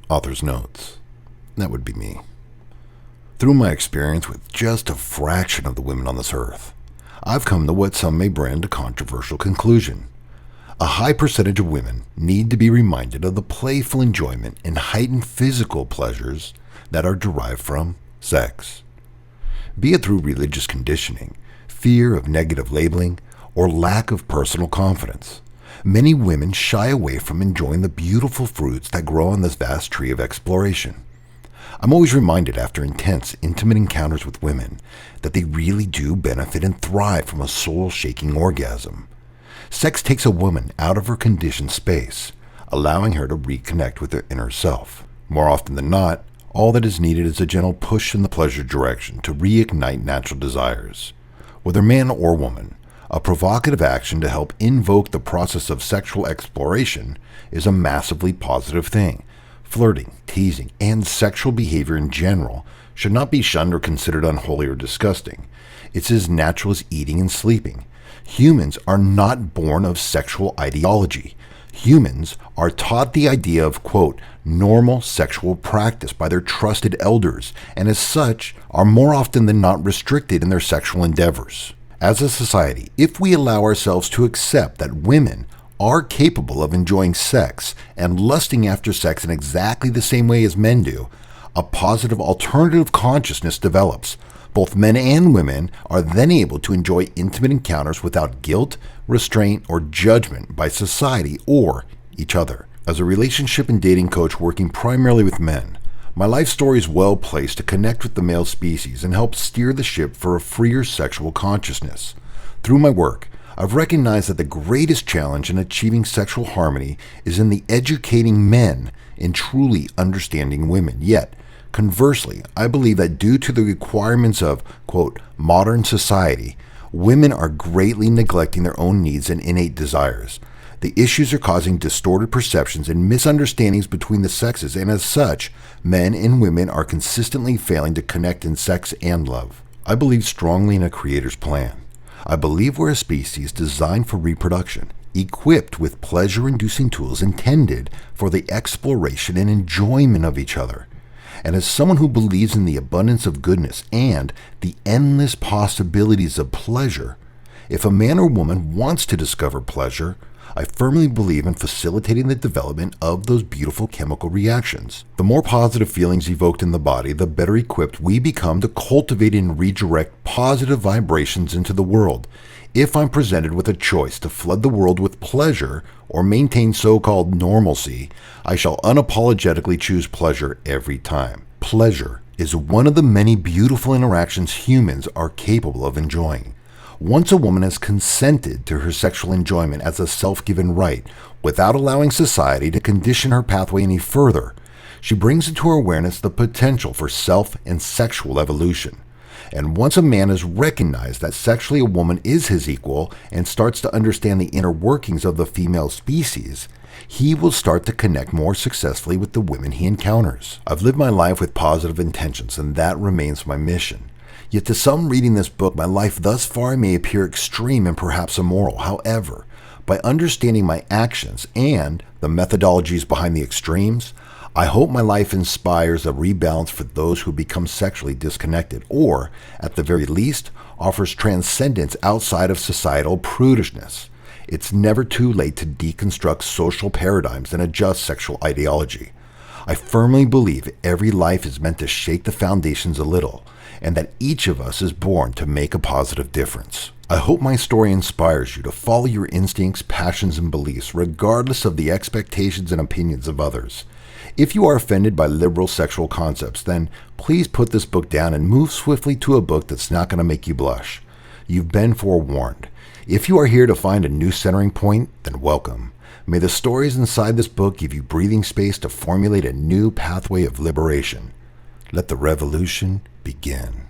Author's notes. That would be me. Through my experience with just a fraction of the women on this earth, I've come to what some may brand a controversial conclusion. A high percentage of women need to be reminded of the playful enjoyment and heightened physical pleasures that are derived from sex. Be it through religious conditioning, fear of negative labeling, or lack of personal confidence, many women shy away from enjoying the beautiful fruits that grow on this vast tree of exploration. I'm always reminded after intense, intimate encounters with women that they really do benefit and thrive from a soul-shaking orgasm. Sex takes a woman out of her conditioned space, allowing her to reconnect with her inner self. More often than not, all that is needed is a gentle push in the pleasure direction to reignite natural desires. Whether man or woman, a provocative action to help invoke the process of sexual exploration is a massively positive thing. Flirting, teasing, and sexual behavior in general should not be shunned or considered unholy or disgusting. It's as natural as eating and sleeping. Humans are not born of sexual ideology. Humans are taught the idea of, quote, normal sexual practice by their trusted elders, and as such are more often than not restricted in their sexual endeavors. As a society, if we allow ourselves to accept that women are capable of enjoying sex and lusting after sex in exactly the same way as men do, a positive alternative consciousness develops. Both men and women are then able to enjoy intimate encounters without guilt, restraint, or judgment by society or each other. As a relationship and dating coach working primarily with men, my life story is well placed to connect with the male species and help steer the ship for a freer sexual consciousness. Through my work, I've recognized that the greatest challenge in achieving sexual harmony is in the educating men in truly understanding women. Yet, conversely, I believe that due to the requirements of, quote, modern society, women are greatly neglecting their own needs and innate desires. The issues are causing distorted perceptions and misunderstandings between the sexes, and as such, men and women are consistently failing to connect in sex and love. I believe strongly in a creator's plan. I believe we're a species designed for reproduction, equipped with pleasure-inducing tools intended for the exploration and enjoyment of each other. And as someone who believes in the abundance of goodness and the endless possibilities of pleasure, if a man or woman wants to discover pleasure, I firmly believe in facilitating the development of those beautiful chemical reactions. The more positive feelings evoked in the body, the better equipped we become to cultivate and redirect positive vibrations into the world. If I'm presented with a choice to flood the world with pleasure or maintain so-called normalcy, I shall unapologetically choose pleasure every time. Pleasure is one of the many beautiful interactions humans are capable of enjoying. Once a woman has consented to her sexual enjoyment as a self-given right, without allowing society to condition her pathway any further, she brings into her awareness the potential for self and sexual evolution. And once a man has recognized that sexually a woman is his equal and starts to understand the inner workings of the female species, he will start to connect more successfully with the women he encounters. I've lived my life with positive intentions, and that remains my mission. Yet to some reading this book, my life thus far may appear extreme and perhaps immoral. However, by understanding my actions and the methodologies behind the extremes, I hope my life inspires a rebalance for those who become sexually disconnected, or, at the very least, offers transcendence outside of societal prudishness. It's never too late to deconstruct social paradigms and adjust sexual ideology. I firmly believe every life is meant to shake the foundations a little, and that each of us is born to make a positive difference. I hope my story inspires you to follow your instincts, passions, and beliefs, regardless of the expectations and opinions of others. If you are offended by liberal sexual concepts, then please put this book down and move swiftly to a book that's not going to make you blush. You've been forewarned. If you are here to find a new centering point, then welcome. May the stories inside this book give you breathing space to formulate a new pathway of liberation. Let the revolution begin.